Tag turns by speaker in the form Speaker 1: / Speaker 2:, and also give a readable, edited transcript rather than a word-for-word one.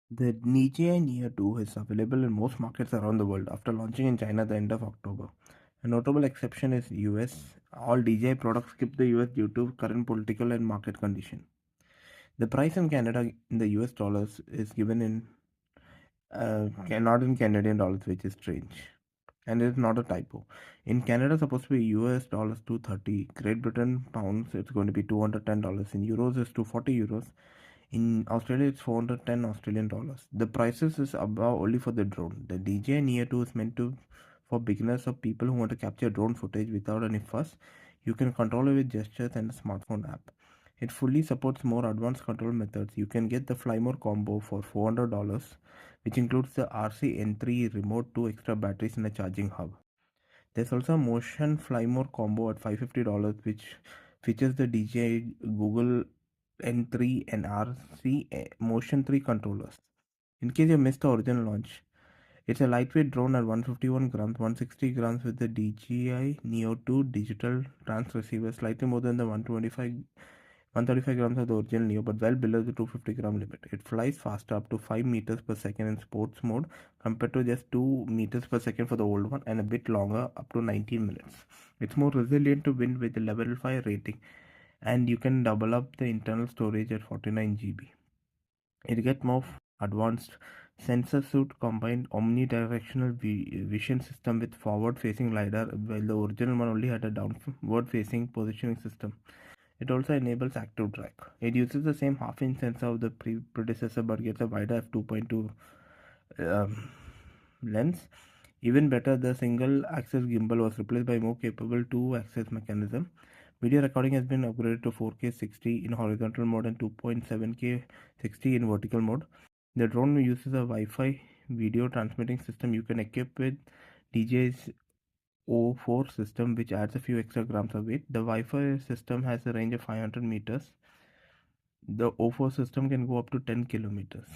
Speaker 1: The DJI Neo 2 is available in most markets around the world after launching in China at the end of October. A notable exception is US. All DJI products skip the US due to current political and market condition. The price in Canada in the US dollars is given in not in Canadian dollars, which is strange. And it is not a typo. In Canada, supposed to be US dollars 230. Great Britain pounds, it's going to be $210. In euros, it's 240 euros. In Australia, it's 410 Australian dollars. The prices is above only for the drone. The DJI Neo 2 is meant to for beginners or people who want to capture drone footage without any fuss. You can control it with gestures and a smartphone app. It fully supports more advanced control methods. You can get the Fly More combo for $400, which includes the RC N3 remote, 2 extra batteries, and a charging hub. There's also a Motion Fly More combo at $550, which features the DJI Google N3 and RC Motion 3 controllers. In case you missed the original launch, it's a lightweight drone at 151 grams, 160 grams with the DJI Neo 2 digital trans receiver, slightly more than the 135 grams of the original Neo, but well below the 250-gram limit. It flies faster, up to 5 meters per second in sports mode, compared to just 2 meters per second for the old one, and a bit longer, up to 19 minutes. It's more resilient to wind with a level 5 rating, and you can double up the internal storage at 49 GB. It gets more advanced sensor suite combined omnidirectional vision system with forward-facing lidar, while the original one only had a downward-facing positioning system. It also enables active track. It uses the same half-inch sensor of the predecessor but gets a wider f2.2 lens. Even better, the single-axis gimbal was replaced by more capable two-axis mechanism. Video recording has been upgraded to 4K 60 in horizontal mode and 2.7K 60 in vertical mode. The drone uses a Wi-Fi video transmitting system you can equip with DJI's O4 system, which adds a few extra grams of weight. The Wi-Fi system has a range of 500 meters. The O4 system can go up to 10 kilometers.